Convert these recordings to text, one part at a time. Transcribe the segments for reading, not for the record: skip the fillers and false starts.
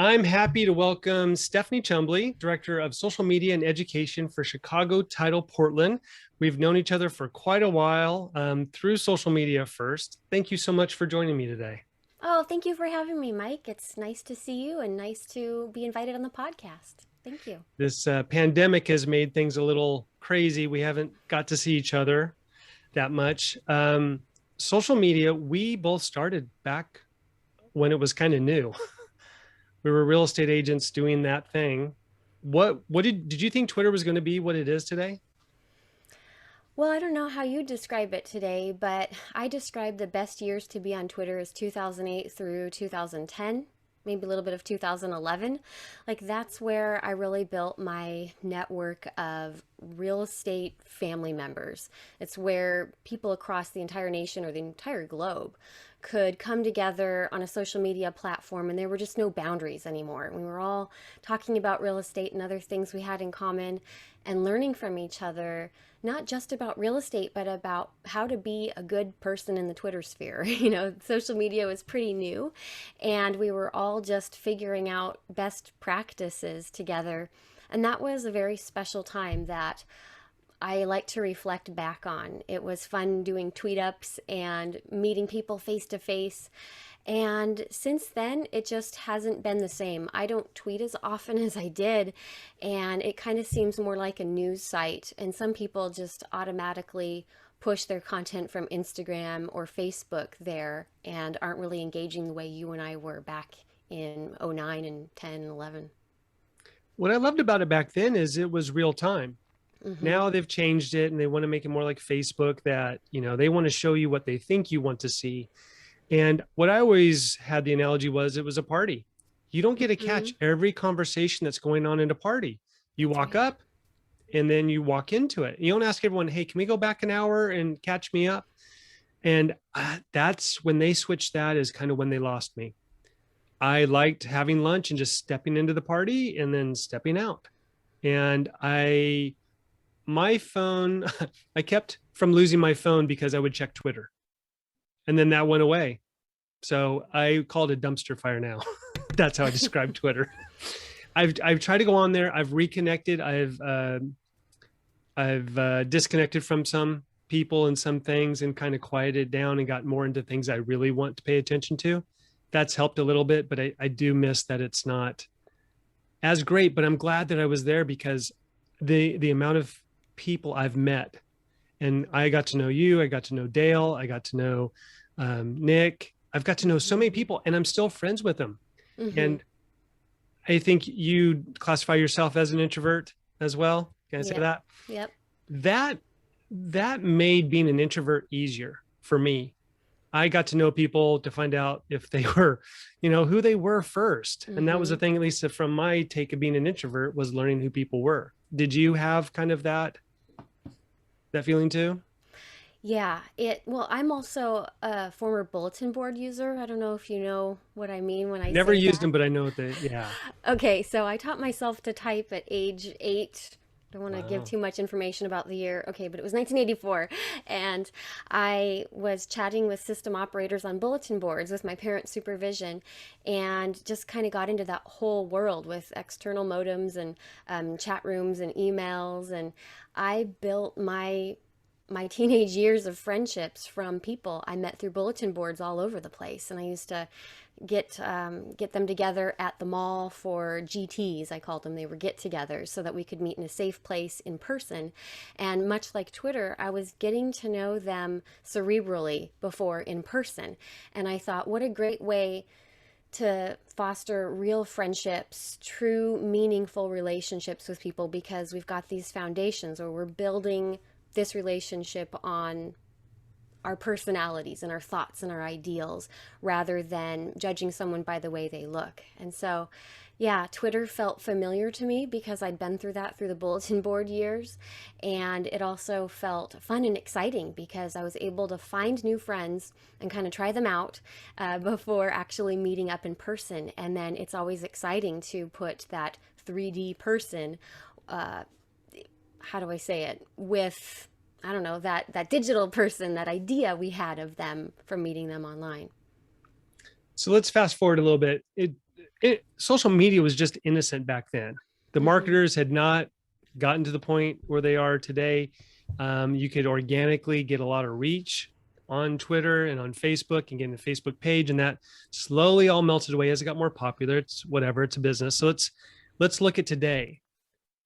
I'm happy to welcome Stephanie Chumbley, Director of Social Media and Education for Chicago Title Portland. We've known each other for quite a while through social media first. Thank you so much for joining me today. Oh, thank you for having me, Mike. It's nice to see you and nice to be invited on the podcast. Thank you. This pandemic has made things a little crazy. We haven't got to see each other that much. Social media, we both started back when it was kind of new. We were real estate agents doing that thing. What did you think Twitter was going to be what it is today? Well, I don't know how you describe it today, but I describe the best years to be on Twitter as 2008 through 2010, maybe a little bit of 2011. Like, that's where I really built my network of real estate family members. It's where people across the entire nation or the entire globe could come together on a social media platform, and there were just no boundaries anymore. We were all talking about real estate and other things we had in common and learning from each other, not just about real estate, but about how to be a good person in the Twitter sphere. Social media was pretty new, and we were all just figuring out best practices together. And that was a very special time that I like to reflect back on. It was fun doing tweet ups and meeting people face to face. And since then, it just hasn't been the same. I don't tweet as often as I did, and it kind of seems more like a news site. And some people just automatically push their content from Instagram or Facebook there and aren't really engaging the way you and I were back in '09 and 10 and 11. What I loved about it back then is it was real time. Mm-hmm. Now they've changed it and they want to make it more like Facebook that, they want to show you what they think you want to see. And what I always had the analogy was it was a party. You don't get to Mm-hmm. catch every conversation that's going on in a party. You That's walk right. up and then you walk into it. You don't ask everyone, hey, can we go back an hour and catch me up? And that's when they switched that is kind of when they lost me. I liked having lunch and just stepping into the party and then stepping out. And my phone, I kept from losing my phone because I would check Twitter and then that went away. So I call it a dumpster fire now. That's how I describe Twitter. I've tried to go on there. I've reconnected. I've disconnected from some people and some things and kind of quieted down and got more into things I really want to pay attention to. That's helped a little bit, but I do miss that it's not as great. But I'm glad that I was there because the amount of people I've met, and I got to know you, I got to know Dale, I got to know Nick. I've got to know so Mm-hmm. many people, and I'm still friends with them. Mm-hmm. And I think you classify yourself as an introvert as well. Can I say Yep. that? Yep. That that made being an introvert easier for me. I got to know people to find out if they were, who they were first. And that was Mm-hmm. the thing, at least from my take of being an introvert, was learning who people were. Did you have kind of that feeling too? Yeah, well, I'm also a former bulletin board user. I don't know if you know what I mean when I Never say used that. them, but I know what they, yeah. Okay, so I taught myself to type at age 8. Don't want to give Wow. too much information about the year. Okay, but it was 1984. And I was chatting with system operators on bulletin boards with my parents' supervision and just kind of got into that whole world with external modems and chat rooms and emails. And I built my teenage years of friendships from people I met through bulletin boards all over the place, and I used to get them together at the mall for GTs. I called them. They were get-togethers so that we could meet in a safe place in person. And much like Twitter, I was getting to know them cerebrally before in person. And I thought, what a great way to foster real friendships, true, meaningful relationships with people because we've got these foundations or we're building this relationship on our personalities and our thoughts and our ideals rather than judging someone by the way they look. And so, yeah, Twitter felt familiar to me because I'd been through that through the bulletin board years. And it also felt fun and exciting because I was able to find new friends and kind of try them out before actually meeting up in person. And then it's always exciting to put that 3D person, uh, how do I say it, with I don't know, that digital person, that idea we had of them from meeting them online. So let's fast forward a little bit. social media was just innocent back then. The Mm-hmm. marketers had not gotten to the point where they are today. You could organically get a lot of reach on Twitter and on Facebook and getting a Facebook page, and that slowly all melted away as it got more popular. It's whatever, it's a business. So let's look at today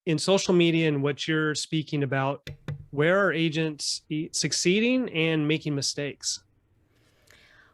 in social media and what you're speaking about. Where are agents succeeding and making mistakes?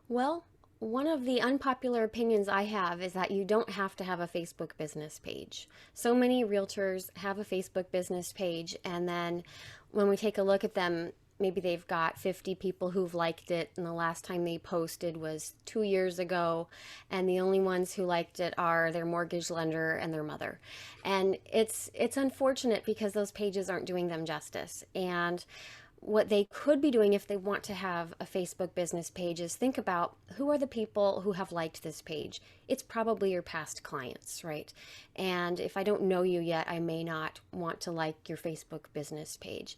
Well, one of the unpopular opinions I have is that you don't have to have a Facebook business page. So many realtors have a Facebook business page, and then when we take a look at them, maybe they've got 50 people who've liked it, and the last time they posted was 2 years ago, and the only ones who liked it are their mortgage lender and their mother. And it's unfortunate because those pages aren't doing them justice. And what they could be doing if they want to have a Facebook business page is think about who are the people who have liked this page. It's probably your past clients, right? And if I don't know you yet, I may not want to like your Facebook business page.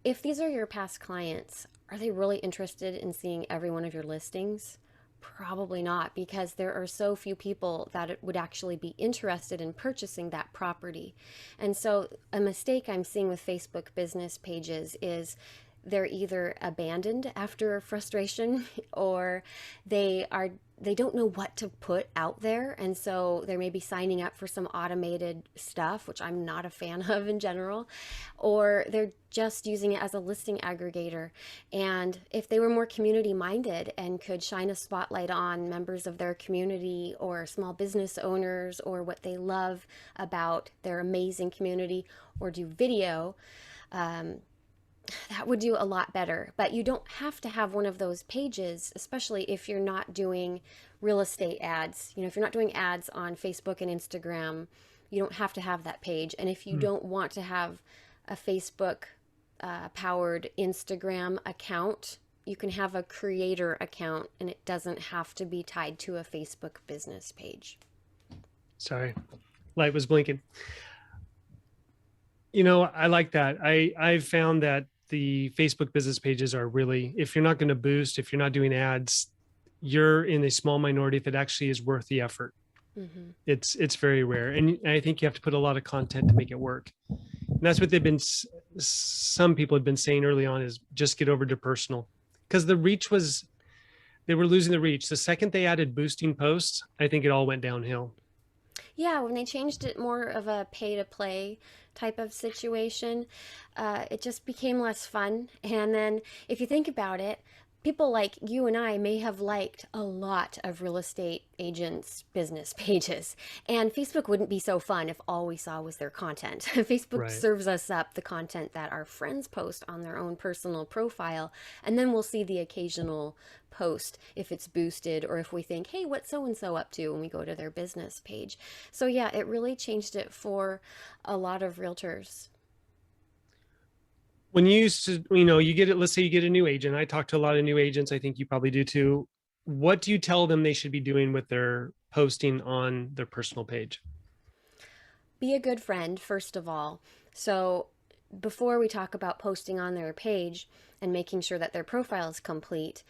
If these are your past clients, are they really interested in seeing every one of your listings? Probably not, because there are so few people that would actually be interested in purchasing that property. And so, a mistake I'm seeing with Facebook business pages is they're either abandoned after frustration or they don't know what to put out there, and so they're maybe signing up for some automated stuff, which I'm not a fan of in general, or they're just using it as a listing aggregator. And if they were more community minded and could shine a spotlight on members of their community or small business owners or what they love about their amazing community, or do video, that would do a lot better. But you don't have to have one of those pages, especially if you're not doing real estate ads. If you're not doing ads on Facebook and Instagram, you don't have to have that page. And if you Hmm. don't want to have a Facebook powered Instagram account, you can have a creator account, and it doesn't have to be tied to a Facebook business page. Sorry, light was blinking. I like that. I've found that the Facebook business pages are really, if you're not going to boost, if you're not doing ads, you're in a small minority if it actually is worth the effort. Mm-hmm. It's very rare, and I think you have to put a lot of content to make it work. And that's what some people have been saying early on, is just get over to personal, because they were losing the reach. The second they added boosting posts, I think it all went downhill. Yeah, when they changed it more of a pay to play type of situation, it just became less fun. And then if you think about it, people like you and I may have liked a lot of real estate agents' business pages. And Facebook wouldn't be so fun if all we saw was their content. Facebook Right. serves us up the content that our friends post on their own personal profile. And then we'll see the occasional post if it's boosted, or if we think, hey, what's so and so up to, when we go to their business page. So, yeah, it really changed it for a lot of realtors. When you used to, you get it, let's say you get a new agent. I talk to a lot of new agents. I think you probably do too. What do you tell them they should be doing with their posting on their personal page? Be a good friend, first of all. So, before we talk about posting on their page and making sure that their profile is complete,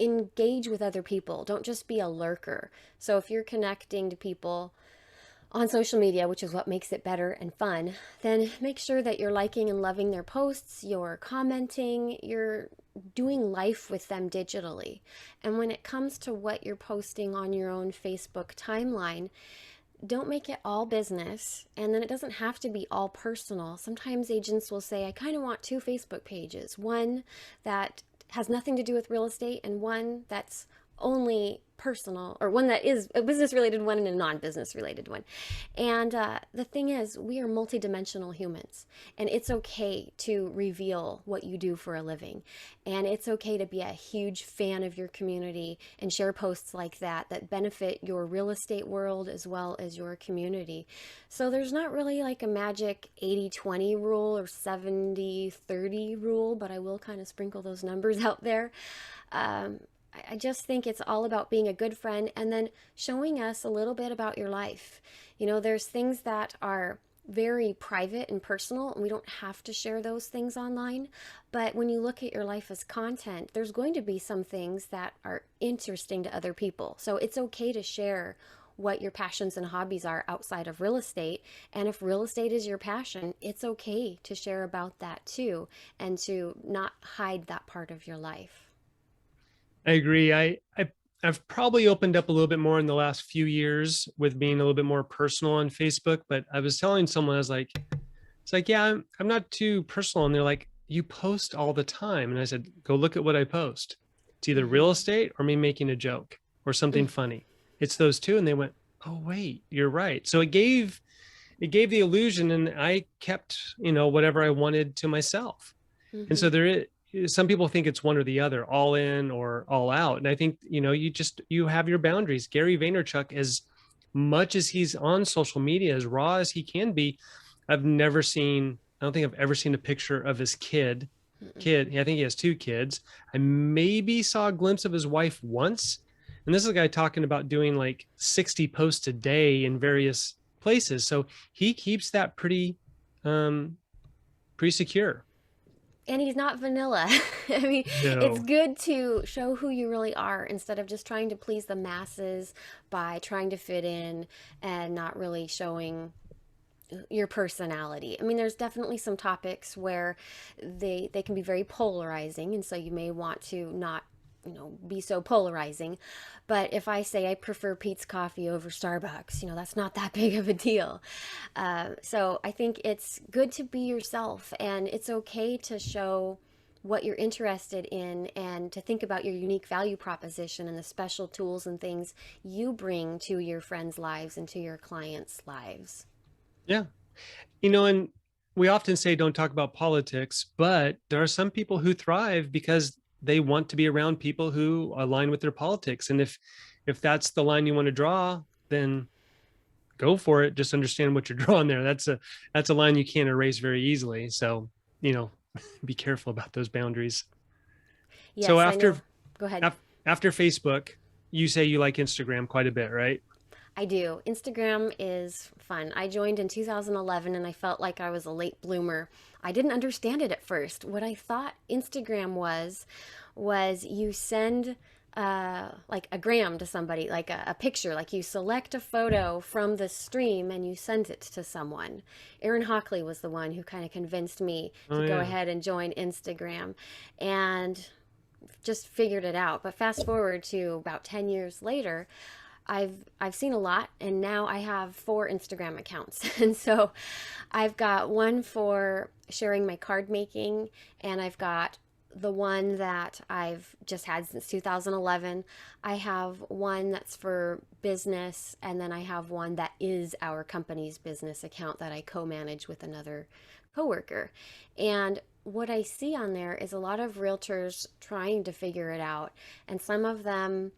engage with other people. Don't just be a lurker. So, if you're connecting to people on social media, which is what makes it better and fun, then make sure that you're liking and loving their posts, you're commenting, you're doing life with them digitally. And when it comes to what you're posting on your own Facebook timeline, don't make it all business, and then it doesn't have to be all personal. Sometimes agents will say, I kind of want two Facebook pages, one that has nothing to do with real estate and one that's only personal, or one that is a business related one and a non-business related one. And the thing is, we are multidimensional humans, and it's okay to reveal what you do for a living, and it's okay to be a huge fan of your community and share posts like that benefit your real estate world as well as your community. So there's not really like a magic 80-20 rule or 70-30 rule, but I will kind of sprinkle those numbers out there. I just think it's all about being a good friend and then showing us a little bit about your life. There's things that are very private and personal, and we don't have to share those things online. But when you look at your life as content, there's going to be some things that are interesting to other people. So it's okay to share what your passions and hobbies are outside of real estate. And if real estate is your passion, it's okay to share about that too, and to not hide that part of your life. I agree. I've probably opened up a little bit more in the last few years with being a little bit more personal on Facebook. But I was telling someone, I was like, it's like, yeah, I'm not too personal. And they're like, you post all the time. And I said, go look at what I post. It's either real Mm-hmm. estate or me making a joke or something funny. It's those two. And they went, oh wait, you're right. So it gave the illusion, and I kept, whatever I wanted to myself. And Mm-hmm. so there is, some people think it's one or the other, all in or all out. And I think, you have your boundaries. Gary Vaynerchuk, as much as he's on social media, as raw as he can be, I don't think I've ever seen a picture of his kid. I think he has two kids. I maybe saw a glimpse of his wife once. And this is a guy talking about doing like 60 posts a day in various places. So he keeps that um, pretty secure. And he's not vanilla. I mean, it's No. good to show who you really are instead of just trying to please the masses by trying to fit in and not really showing your personality. I mean, there's definitely some topics where they can be very polarizing, and so you may want to not be so polarizing. But if I say I prefer Pete's coffee over Starbucks, that's not that big of a deal. So I think it's good to be yourself, and it's okay to show what you're interested in and to think about your unique value proposition and the special tools and things you bring to your friends' lives and to your clients' lives. Yeah. And we often say don't talk about politics, but there are some people who thrive because they want to be around people who align with their politics. And if that's the line you want to draw, then go for it. Just understand what you're drawing there. That's a line you can't erase very easily. So, you know, be careful about those boundaries. So Yes, I know. Go ahead. after Facebook, you say you like Instagram quite a bit, right? I do. Instagram is fun. I joined in 2011 and I felt like I was a late bloomer. I didn't understand it at first. What I thought Instagram was you send like a gram to somebody, like a picture, like you select a photo from the stream and you send it to someone. Aaron Hockley was the one who kind of convinced me Oh to go yeah. ahead and join Instagram and just figured it out. But fast forward to about 10 years later, I've seen a lot, and now I have 4 Instagram accounts. And so I've got one for sharing my card making, and I've got the one that I've just had since 2011. I have one that's for business, and then I have one that is our company's business account that I co-manage with another coworker. And what I see on there is a lot of realtors trying to figure it out, and some of them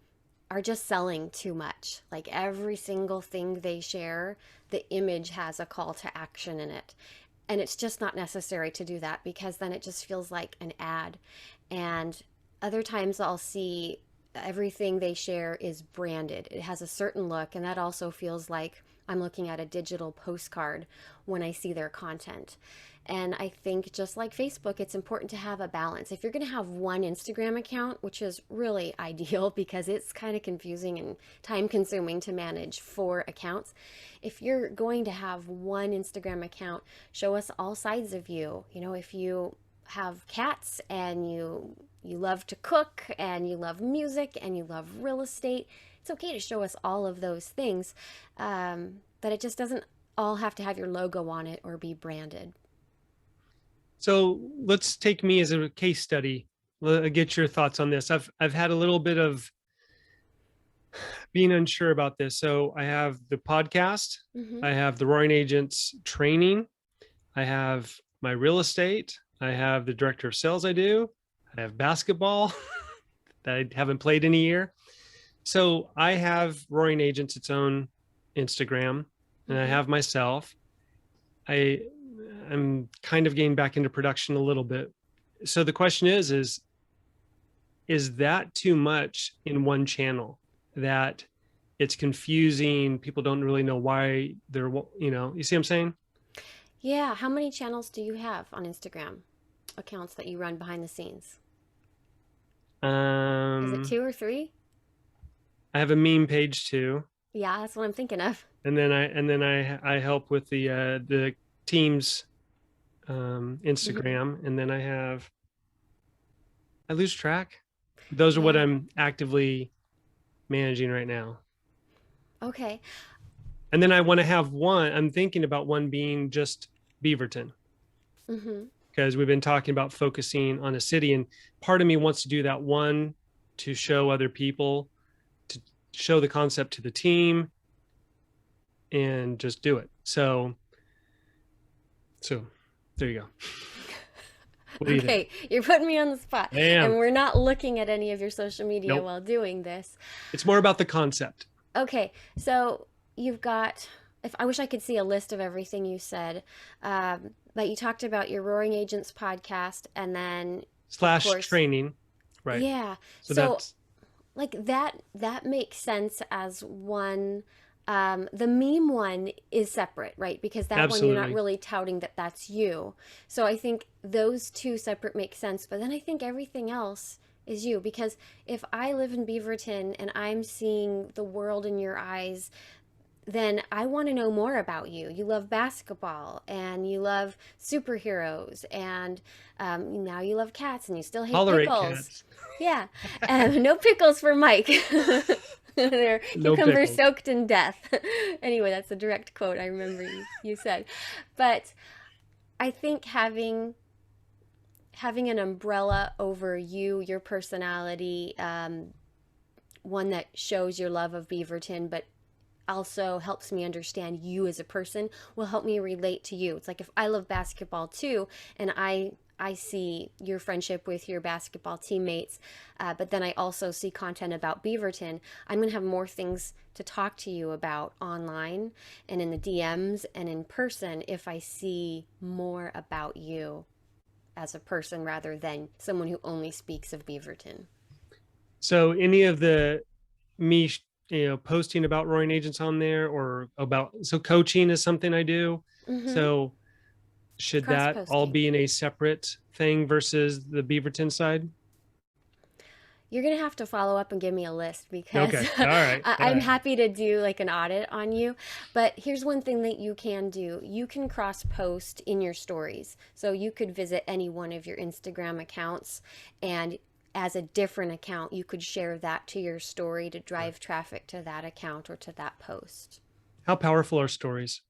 are just selling too much. Like every single thing they share, the image has a call to action in it. And it's just not necessary to do that because then it just feels like an ad. And other times I'll see everything they share is branded. It has a certain look, and that also feels like I'm looking at a digital postcard when I see their content. And I think just like Facebook, it's important to have a balance. If you're going to have one Instagram account, which is really ideal because it's kind of confusing and time consuming to manage 4 accounts, if you're going to have one Instagram account, show us all sides of you. If you have cats and you love to cook and you love music and you love real estate, it's okay to show us all of those things. But it just doesn't all have to have your logo on it or be branded. So let's take me as a case study. Get your thoughts on this. I've had a little bit of being unsure about this. So I have the podcast, Mm-hmm. I have the Roaring Agents training, I have my real estate, I have the director of sales I do, I have basketball that I haven't played in a year. So I have Roaring Agents its own Instagram, and I Mm-hmm. have myself. I I'm kind of getting back into production a little bit. So the question is that too much in one channel that it's confusing? People don't really know why you see what I'm saying? Yeah. How many channels do you have on Instagram? Accounts that you run behind the scenes? Is it Um, 2 or 3? I have a meme page too. Yeah, that's what I'm thinking of. And then I help with the team's Hmm. Instagram, and then I lose track. Those are what Yeah. I'm actively managing right now. Okay. And then I want to have one. I'm thinking about one being just Beaverton, Hmm. because we've been talking about focusing on a city, and part of me wants to do that one to show other people, to show the concept to the team, and just do it. So there you go. What do you think? Okay, you're putting me on the spot, I and am. we're not looking at any of your social media Nope. while doing this. It's more about the concept. Okay, so you've got. If I wish I could see a list of everything you said, but you talked about your Roaring Agents podcast, and then, of Slash course, training. Right. yeah. So So that's like that makes sense as one. The meme one is separate, right? Because that one you're not absolutely. really touting that that's you. So I think those two separate make sense. But then I think everything else is you, because if I live in Beaverton and I'm seeing the world in your eyes, then I want to know more about you. You love basketball and you love superheroes, and now you love cats and you still hate Tolerate pickles. cats. Yeah, no pickles for Mike. They're No cucumber pickles. soaked in death. Anyway, that's a direct quote I remember you said. But I think having an umbrella over you, your personality, one that shows your love of Beaverton, but also helps me understand you as a person, will help me relate to you. It's like if I love basketball too, and I see your friendship with your basketball teammates, but then I also see content about Beaverton. I'm gonna have more things to talk to you about online and in the DMs and in person if I see more about you as a person rather than someone who only speaks of Beaverton. So any of the me, posting about roaring agents on there, or about, so coaching is something I do. Mm-hmm. So should Cross that all posting. be in a separate thing versus the Beaverton side? You're gonna have to follow up and give me a list because Okay. All right. All I'm right. happy to do like an audit on you. But here's one thing that you can do: you can cross post in your stories. So you could visit any one of your Instagram accounts, and as a different account, you could share that to your story to drive traffic to that account or to that post. How powerful are stories?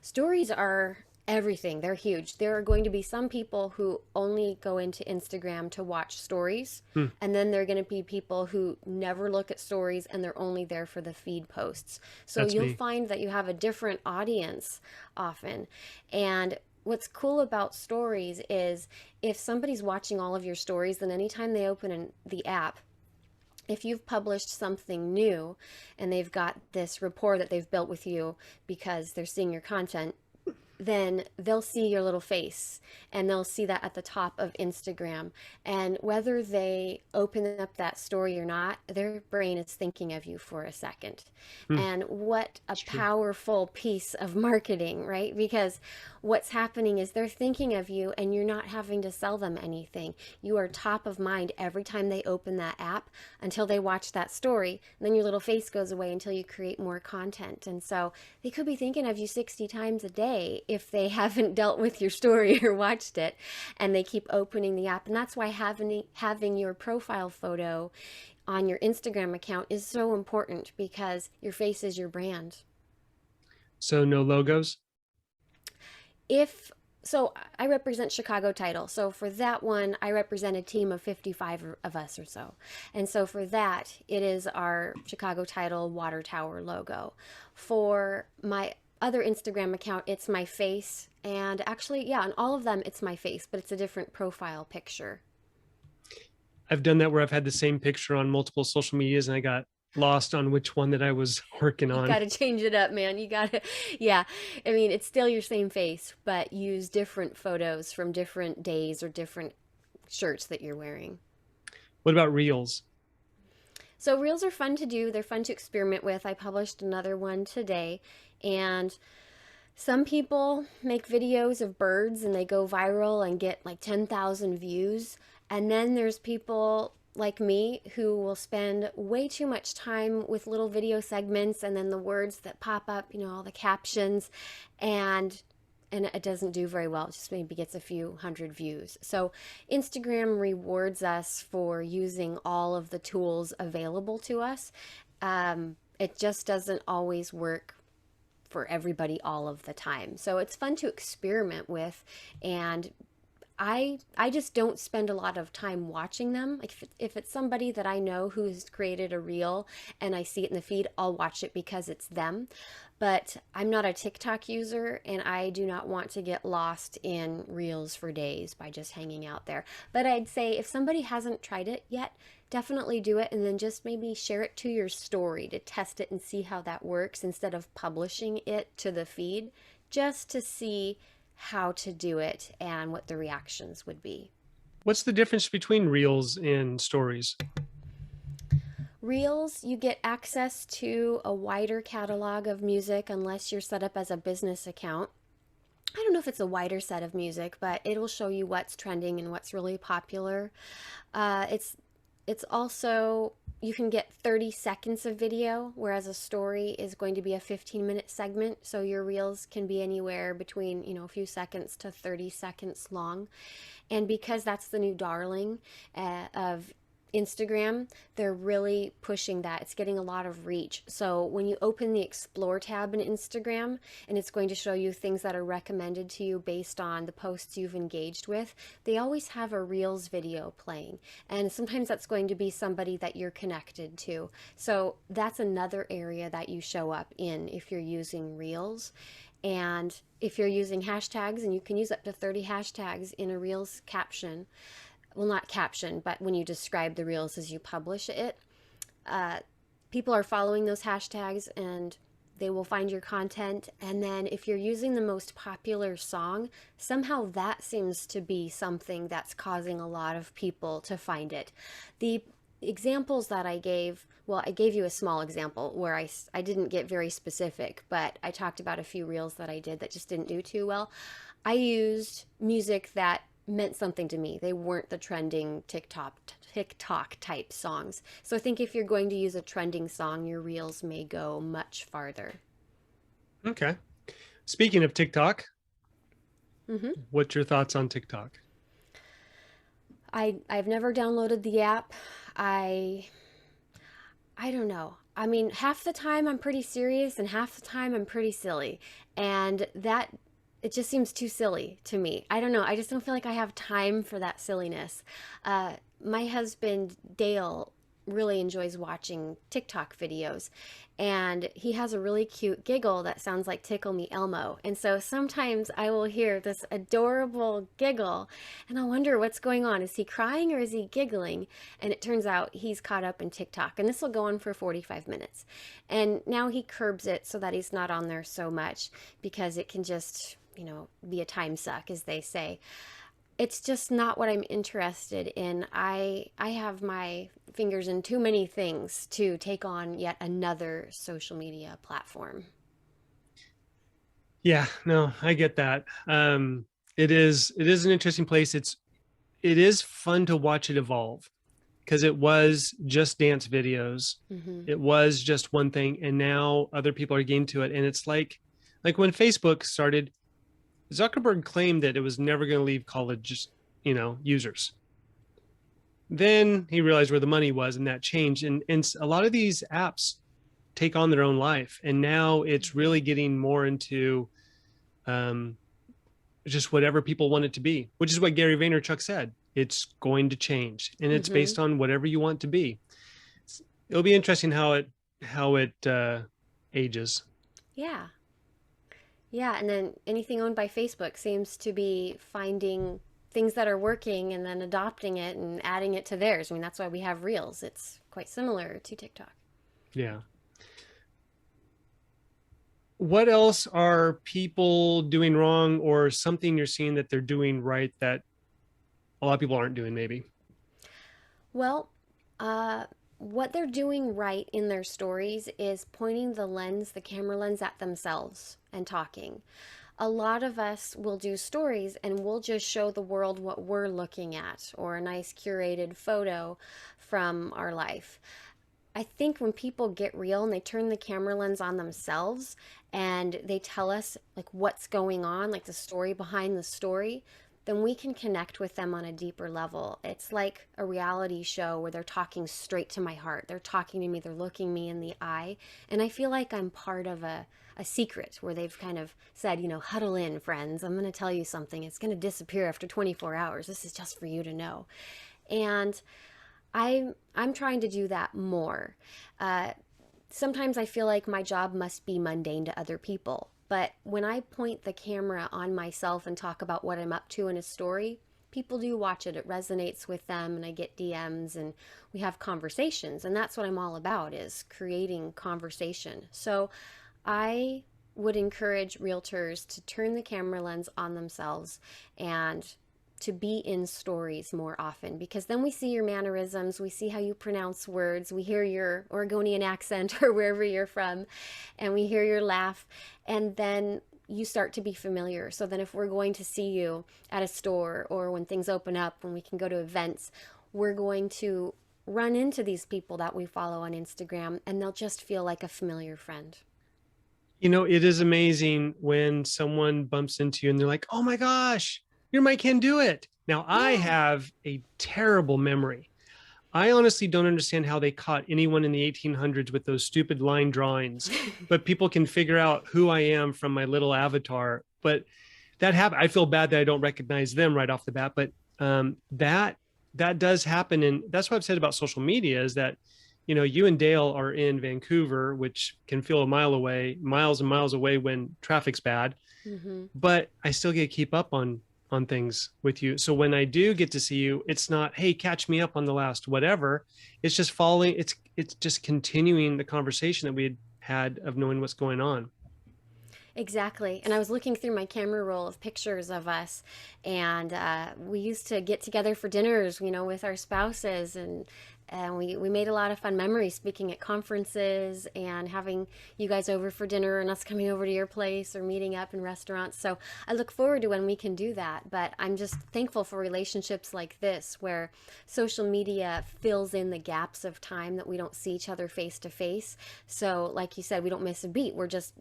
Stories are everything. They're huge. There are going to be some people who only go into Instagram to watch stories, Hmm, and then there are going to be people who never look at stories and they're only there for the feed posts. So that's you'll me. find that you have a different audience often. And what's cool about stories is if somebody's watching all of your stories, then anytime they open the app, if you've published something new and they've got this rapport that they've built with you because they're seeing your content, then they'll see your little face and they'll see that at the top of Instagram. And whether they open up that story or not, their brain is thinking of you for a second. Hmm, And what a it's true. powerful piece of marketing, right? Because what's happening is they're thinking of you and you're not having to sell them anything. You are top of mind every time they open that app until they watch that story. And then your little face goes away until you create more content. And so they could be thinking of you 60 times a day if they haven't dealt with your story or watched it, and they keep opening the app. And that's why having your profile photo on your Instagram account is so important, because your face is your brand. So no logos. If so, I represent Chicago Title. So for that one, I represent a team of 55 of us or so. And so for that, it is our Chicago Title water tower logo. For my other Instagram account, it's my face. And actually, yeah, on all of them, it's my face, but it's a different profile picture. I've done that where I've had the same picture on multiple social medias, and I got lost on which one that I was working You on. got to change it up, man. You got to, yeah. I mean, it's still your same face, but use different photos from different days or different shirts that you're wearing. What about reels? So reels are fun to do. They're fun to experiment with. I published another one today, and some people make videos of birds and they go viral and get like 10,000 views. And then there's people like me who will spend way too much time with little video segments and then the words that pop up, all the captions, and it doesn't do very well. It just maybe gets a few hundred views. So Instagram rewards us for using all of the tools available to us. It just doesn't always work for everybody all of the time. So it's fun to experiment with, and I just don't spend a lot of time watching them. Like if it's somebody that I know who's created a reel and I see it in the feed, I'll watch it because it's them. But I'm not a TikTok user, and I do not want to get lost in reels for days by just hanging out there. But I'd say if somebody hasn't tried it yet, definitely do it, and then just maybe share it to your story to test it and see how that works instead of publishing it to the feed, just to see how to do it and what the reactions would be. What's the difference between reels and stories? Reels, you get access to a wider catalog of music unless you're set up as a business account. I don't know if it's a wider set of music, but it'll show you what's trending and what's really popular. It's also, you can get 30 seconds of video, whereas a story is going to be a 15-minute segment. So your reels can be anywhere between, a few seconds to 30 seconds long. And because that's the new darling of Instagram, they're really pushing that. It's getting a lot of reach. So when you open the Explore tab in Instagram, and it's going to show you things that are recommended to you based on the posts you've engaged with, they always have a Reels video playing. And sometimes that's going to be somebody that you're connected to. So that's another area that you show up in if you're using Reels. And if you're using hashtags, and you can use up to 30 hashtags in a Reels caption, well, not caption, but when you describe the reels as you publish it, people are following those hashtags and they will find your content. And then if you're using the most popular song, somehow that seems to be something that's causing a lot of people to find it. The examples that I gave, well, I gave you a small example where I didn't get very specific, but I talked about a few reels that I did that just didn't do too well. I used music that meant something to me. They weren't the trending TikTok type songs. So I think if you're going to use a trending song, your reels may go much farther. Okay. Speaking of TikTok, Mm-hmm. what's your thoughts on TikTok? I've never downloaded the app. I I don't know. I mean, half the time I'm pretty serious and half the time I'm pretty silly. And that it just seems too silly to me. I don't know. I just don't feel like I have time for that silliness. My husband, Dale, really enjoys watching TikTok videos. And he has a really cute giggle that sounds like Tickle Me Elmo. And so sometimes I will hear this adorable giggle and I'll wonder what's going on. Is he crying or is he giggling? And it turns out he's caught up in TikTok. And this will go on for 45 minutes. And now he curbs it so that he's not on there so much because it can just, be a time suck, as they say. It's just not what I'm interested in. I have my fingers in too many things to take on yet another social media platform. Yeah, no, I get that. It is an interesting place. It is fun to watch it evolve because it was just dance videos. Mm-hmm. It was just one thing, and now other people are getting to it. And it's like when Facebook started, Zuckerberg claimed that it was never going to leave college, users. Then he realized where the money was, and that changed. And a lot of these apps take on their own life, and now it's really getting more into um, just whatever people want it to be, which is what Gary Vaynerchuk said. It's going to change, and it's Mm-hmm. based on whatever you want to be. It'll be interesting how it ages. Yeah. Yeah, and then anything owned by Facebook seems to be finding things that are working and then adopting it and adding it to theirs. I mean, that's why we have Reels. It's quite similar to TikTok. Yeah. What else are people doing wrong, or something you're seeing that they're doing right that a lot of people aren't doing, maybe? Well, uh, what they're doing right in their stories is pointing the camera lens at themselves and talking. a lot of us will do stories and we'll just show the world what we're looking at or a nice curated photo from our life. I think when people get real and they turn the camera lens on themselves and they tell us like what's going on, like the story behind the story, then we can connect with them on a deeper level. It's like a reality show where they're talking straight to my heart. They're talking to me, they're looking me in the eye, and I feel like I'm part of a secret where they've kind of said, huddle in, friends. I'm going to tell you something. It's going to disappear after 24 hours. This is just for you to know. And I'm trying to do that more. Sometimes I feel like my job must be mundane to other people, but when I point the camera on myself and talk about what I'm up to in a story, people do watch it. It resonates with them, and I get DMs, and we have conversations, and that's what I'm all about, is creating conversation. So I would encourage realtors to turn the camera lens on themselves and to be in stories more often, because then we see your mannerisms, we see how you pronounce words, we hear your Oregonian accent or wherever you're from, and we hear your laugh, and then you start to be familiar. So then if we're going to see you at a store or when things open up, when we can go to events, we're going to run into these people that we follow on Instagram, and they'll just feel like a familiar friend. It is amazing when someone bumps into you and they're like, oh my gosh, you're my can do it. Now, I Yeah. have a terrible memory. I honestly don't understand how they caught anyone in the 1800s with those stupid line drawings, but people can figure out who I am from my little avatar. But that happened. I feel bad that I don't recognize them right off the bat, but that does happen. And that's what I've said about social media is that, you and Dale are in Vancouver, which can feel a mile away, miles and miles away when traffic's bad, Mm-hmm. but I still get to keep up on things with you. So when I do get to see you, it's not, hey, catch me up on the last whatever. It's just following, it's just continuing the conversation that we had of knowing what's going on. Exactly. And I was looking through my camera roll of pictures of us, and we used to get together for dinners, with our spouses, and we made a lot of fun memories speaking at conferences and having you guys over for dinner and us coming over to your place or meeting up in restaurants. So I look forward to when we can do that. But I'm just thankful for relationships like this where social media fills in the gaps of time that we don't see each other face to face. So, like you said, we don't miss a beat. We're just,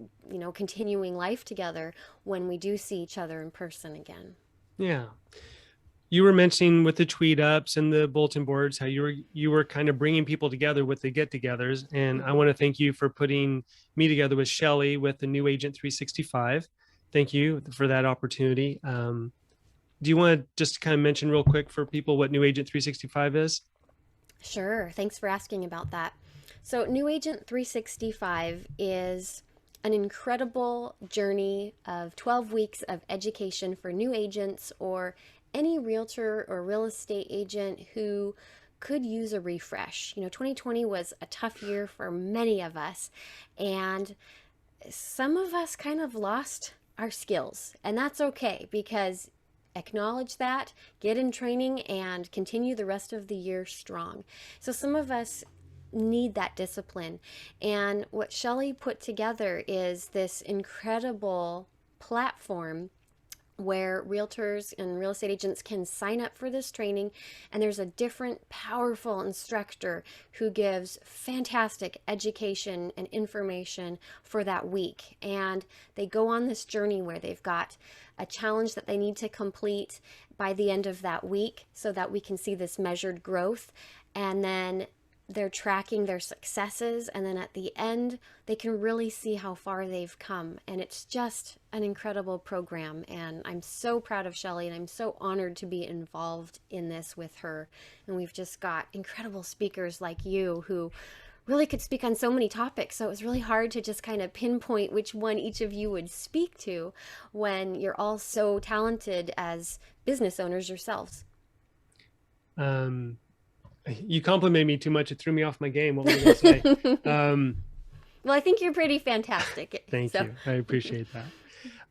continuing life together when we do see each other in person again. Yeah. You were mentioning with the tweet ups and the bulletin boards how you were kind of bringing people together with the get-togethers, and I Hmm. want to thank you for putting me together with Shelly with the New Agent 365. Thank you for that opportunity. Do you want to just kind of mention real quick for people what New Agent 365 is? Sure. Thanks for asking about that. So, New Agent 365 is an incredible journey of 12 weeks of education for new agents or any realtor or real estate agent who could use a refresh. 2020 was a tough year for many of us, and some of us kind of lost our skills, and that's okay because acknowledge that, get in training, and continue the rest of the year strong. So, some of us need that discipline. And what Shelly put together is this incredible platform where realtors and real estate agents can sign up for this training, and there's a different powerful instructor who gives fantastic education and information for that week. And they go on this journey where they've got a challenge that they need to complete by the end of that week so that we can see this measured growth, and then they're tracking their successes, and then at the end they can really see how far they've come. And it's just an incredible program, and I'm so proud of Shelly, and I'm so honored to be involved in this with her. And we've just got incredible speakers like you who really could speak on so many topics, so it was really hard to just kind of pinpoint which one each of you would speak to when you're all so talented as business owners yourselves. Um, you complimented me too much. It threw me off my game. What was I going to say? Um, Well, I think you're pretty fantastic. Thank So, you. I appreciate that.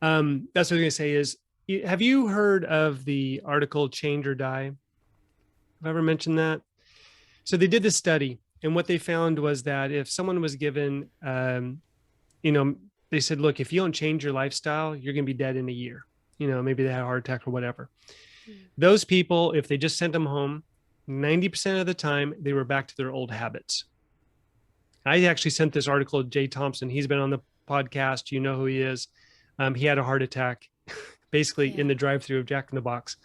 That's what I was going to say is, have you heard of the article Change or Die? Have I ever mentioned that? So they did this study, and what they found was that if someone was given, you know, they said, look, if you don't change your lifestyle, you're going to be dead in a year. Maybe they had a heart attack or whatever. Mm. Those people, if they just sent them home, 90% of the time, they were back to their old habits. I actually sent this article to Jay Thompson. He's been on the podcast. You know who he is. He had a heart attack basically in Yeah. the drive-through of Jack in the Box.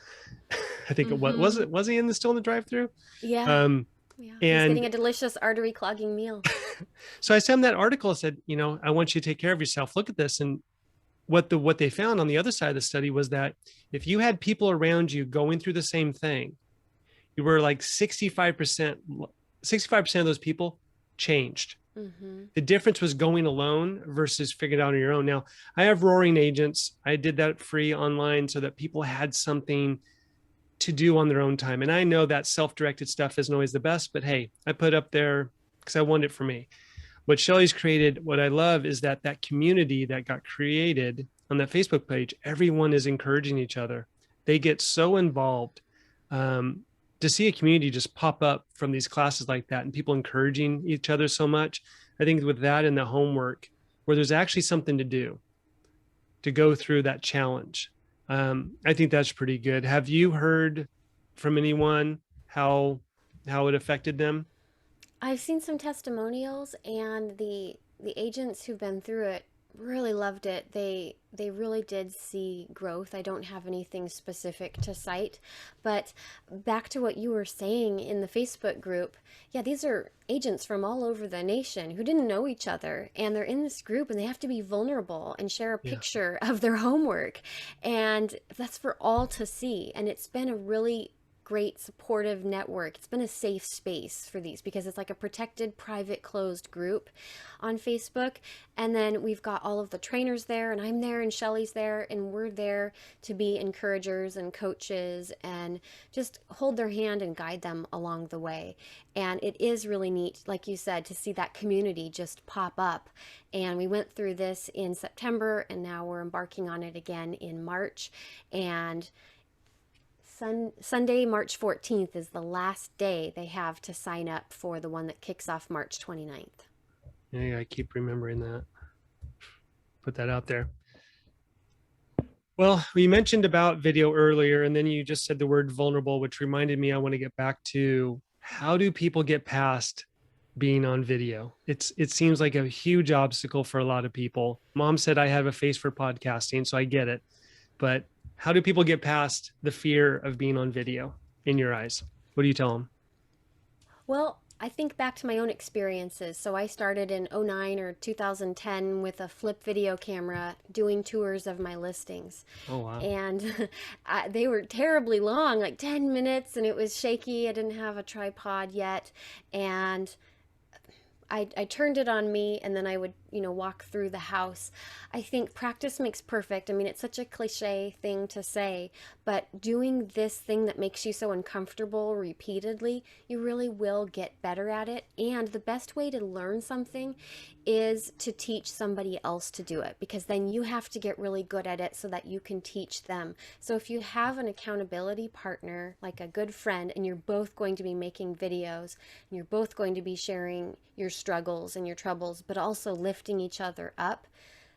I think it was Mm-hmm. it was he in the still in the drive-through? Yeah. Um, Yeah. He was getting and a delicious artery clogging meal. so I sent him that article. I said, I want you to take care of yourself. Look at this. And what they found on the other side of the study was that if you had people around you going through the same thing, you were like 65% of those people changed. Mm-hmm. The difference was going alone versus figuring it out on your own. Now, I have roaring agents. I did that free online so that people had something to do on their own time. And I know that self-directed stuff isn't always the best, but hey, I put it up there because I want it for me. What Shelly's created, what I love is that community that got created on that Facebook page, everyone is encouraging each other. They get so involved. To see a community just pop up from these classes like that and people encouraging each other so much, I think with that and the homework, where there's actually something to do to go through that challenge, I think that's pretty good. Have you heard from anyone how it affected them? I've seen some testimonials, and the agents who've been through it really loved it. They really did see growth. I don't have anything specific to cite, but back to what you were saying in the Facebook group, yeah, these are agents from all over the nation who didn't know each other, and they're in this group and they have to be vulnerable and share a Yeah. picture of their homework, and that's for all to see. And it's been a really great supportive network. It's been a safe space for these because it's like a protected, private, closed group on Facebook. And then we've got all of the trainers there, and I'm there, and Shelly's there, and we're there to be encouragers and coaches and just hold their hand and guide them along the way. And it is really neat, like you said, to see that community just pop up. And we went through this in September, and now we're embarking on it again in March. And Sunday, March 14th is the last day they have to sign up for the one that kicks off March 29th. Yeah, I keep remembering that. Put that out there. Well, we mentioned about video earlier, and then you just said the word vulnerable, which reminded me I want to get back to how do people get past being on video? It seems like a huge obstacle for a lot of people. Mom said I have a face for podcasting, so I get it. But how do people get past the fear of being on video in your eyes? What do you tell them? Well, I think back to my own experiences. So I started in '09 or 2010 with a flip video camera doing tours of my listings. Oh, wow. And they were terribly long, like 10 minutes, and it was shaky. I didn't have a tripod yet. And I turned it on me, and then I would, walk through the house. I think practice makes perfect. I mean, it's such a cliche thing to say, but doing this thing that makes you so uncomfortable repeatedly, you really will get better at it. And the best way to learn something is to teach somebody else to do it, because then you have to get really good at it so that you can teach them. So if you have an accountability partner, like a good friend, and you're both going to be making videos, and you're both going to be sharing your struggles and your troubles, but also lifting each other up,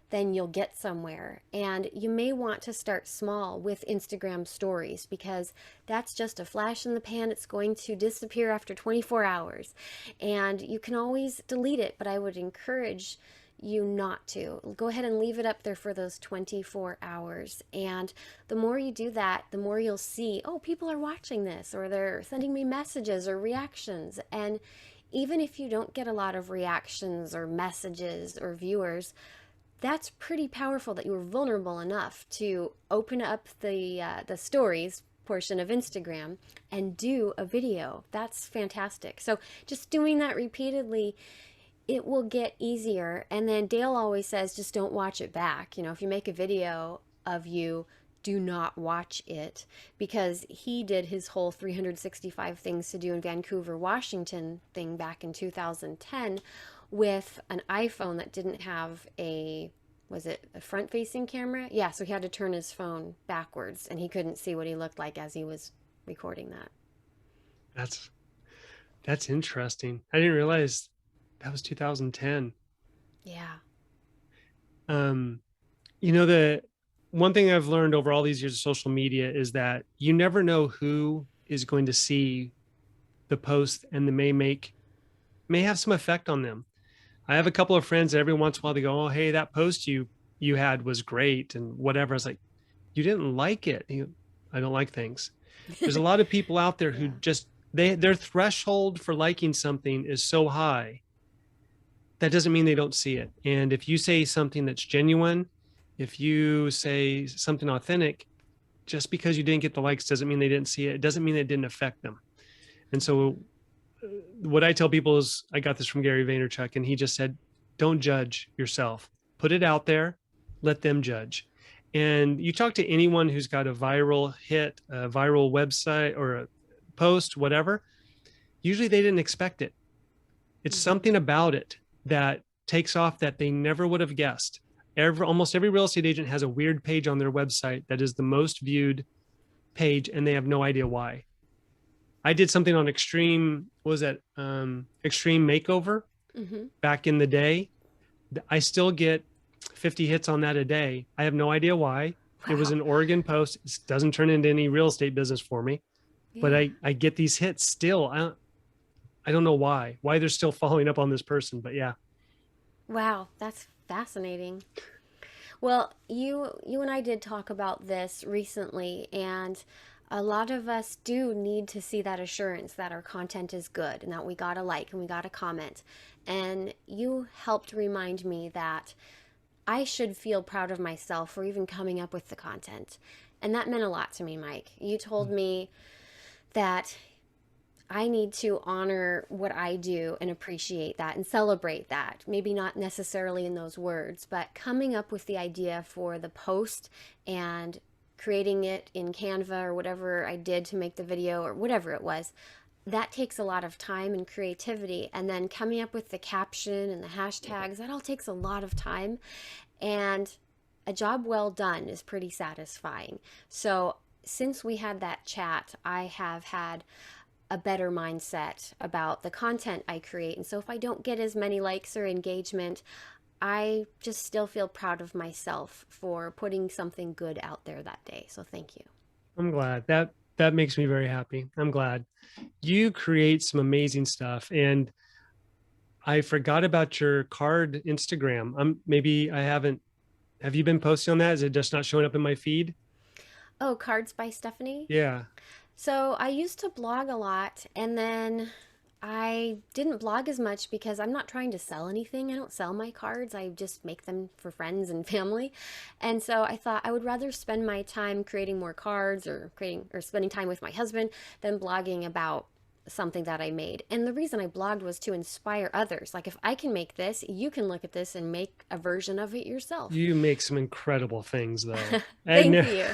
then you'll get somewhere. And you may want to start small with Instagram stories, because that's just a flash in the pan. It's going to disappear after 24 hours. And you can always delete it, but I would encourage you not to. Go ahead and leave it up there for those 24 hours. And the more you do that, the more you'll see, oh, people are watching this, or they're sending me messages or reactions. And even if you don't get a lot of reactions or messages or viewers, that's pretty powerful that you were vulnerable enough to open up the stories portion of Instagram and do a video. That's fantastic. So just doing that repeatedly, it will get easier. And then Dale always says, just don't watch it back. If you make a video of you, do not watch it, because he did his whole 365 things to do in Vancouver, Washington thing back in 2010 with an iPhone that didn't have was it a front facing camera? Yeah, so he had to turn his phone backwards, and he couldn't see what he looked like as he was recording that. That's that's interesting. I didn't realize that was 2010. Yeah. Um, the one thing I've learned over all these years of social media is that you never know who is going to see the post and may have some effect on them. I have a couple of friends that every once in a while they go, "Oh, hey, that post you had was great," and whatever. I was like, "You didn't like it." I don't like things. There's a lot of people out there who Yeah. just their threshold for liking something is so high. That doesn't mean they don't see it. And if you say something that's genuine, if you say something authentic, just because you didn't get the likes doesn't mean they didn't see it. It doesn't mean it didn't affect them. And so what I tell people is I got this from Gary Vaynerchuk, and he just said, don't judge yourself. Put it out there, let them judge. And you talk to anyone who's got a viral hit, a viral website or a post, whatever, usually they didn't expect it. It's Mm-hmm. something about it that takes off that they never would have guessed. Almost every real estate agent has a weird page on their website that is the most viewed page, and they have no idea why. I did something on Extreme, what was that? Extreme Makeover Mm-hmm. back in the day. I still get 50 hits on that a day. I have no idea why. It was Wow. an Oregon post. It doesn't turn into any real estate business for me, but Yeah. I get these hits still. I don't know why they're still following up on this person, but yeah. Wow, that's fascinating. Well, you and I did talk about this recently, and a lot of us do need to see that assurance that our content is good and that we got a like and we got a comment. And you helped remind me that I should feel proud of myself for even coming up with the content. And that meant a lot to me, Mike. You told me that I need to honor what I do and appreciate that and celebrate that. Maybe not necessarily in those words, but coming up with the idea for the post and creating it in Canva or whatever I did to make the video or whatever it was, that takes a lot of time and creativity. And then coming up with the caption and the hashtags, that all takes a lot of time. And a job well done is pretty satisfying. So, since we had that chat, I have had a better mindset about the content I create. And so if I don't get as many likes or engagement, I just still feel proud of myself for putting something good out there that day. So thank you. I'm glad that makes me very happy. I'm glad you create some amazing stuff. And I forgot about your card Instagram. Maybe I haven't. Have you been posting on that? Is it just not showing up in my feed? Oh, Cards by Stephanie. Yeah. So I used to blog a lot and then I didn't blog as much because I'm not trying to sell anything. I don't sell my cards. I just make them for friends and family. And so I thought I would rather spend my time creating more cards or creating or spending time with my husband than blogging about something that I made. And the reason I blogged was to inspire others. Like if I can make this, you can look at this and make a version of it yourself. You make some incredible things though. Thank And you.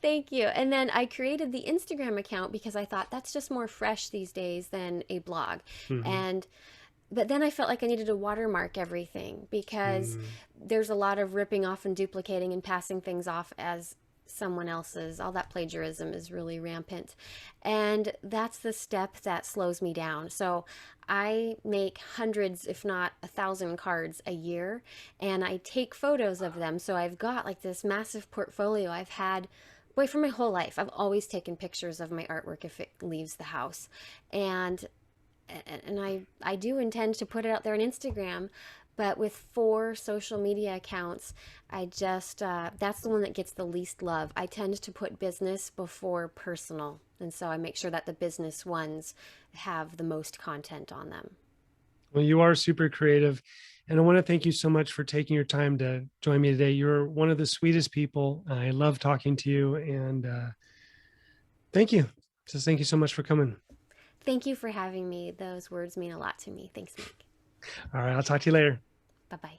Thank you. And then I created the Instagram account because I thought that's just more fresh these days than a blog. Mhm. And but then I felt like I needed to watermark everything because there's a lot of ripping off and duplicating and passing things off as someone else's. All that plagiarism is really rampant. And that's the step that slows me down. So I make hundreds, if not 1,000 cards a year, and I take photos of them. So I've got like this massive portfolio I've had boy for my whole life. I've always taken pictures of my artwork if it leaves the house. And I do intend to put it out there on Instagram, but with 4 social media accounts, I just that's the one that gets the least love. I tend to put business before personal, and so I make sure that the business ones have the most content on them. Well, you are super creative. And I want to thank you so much for taking your time to join me today. You're one of the sweetest people. I love talking to you. And thank you. Just thank you so much for coming. Thank you for having me. Those words mean a lot to me. Thanks, Mike. All right. I'll talk to you later. Bye bye.